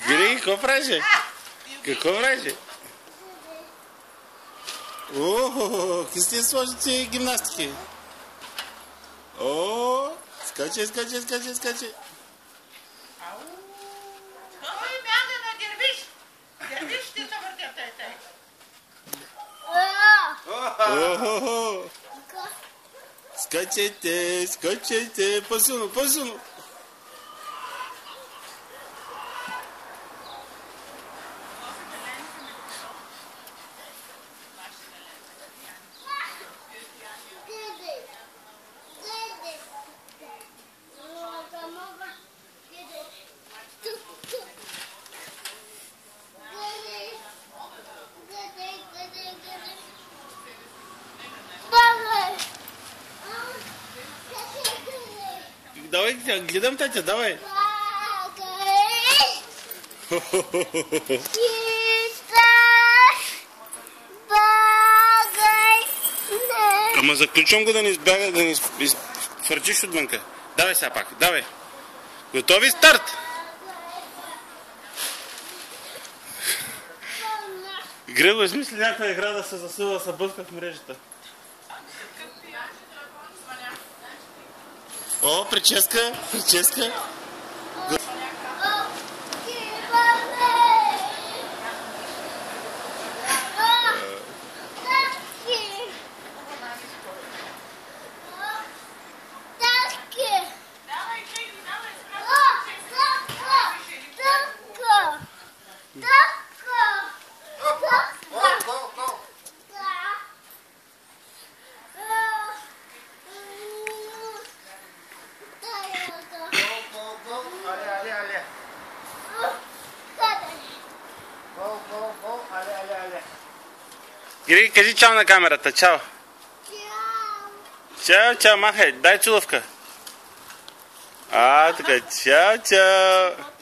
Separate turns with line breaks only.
Гри, какво правиш? Какво правиш? О, какви сте сложите гимнастики? О, скачи. О, скачайте, по-силно. Давай, гледам, Татя, давай. Ама заключвам го да не избяга, да не изфърчиш отвънка. Давай сега пак, давай. Готови, старт! Грего, измисли някаква игра да се засила, да се бъска в мрежата. О, прическа. Гри, кажи чао на камерата, чао. Чао, махай, дай целувка. Така, чао.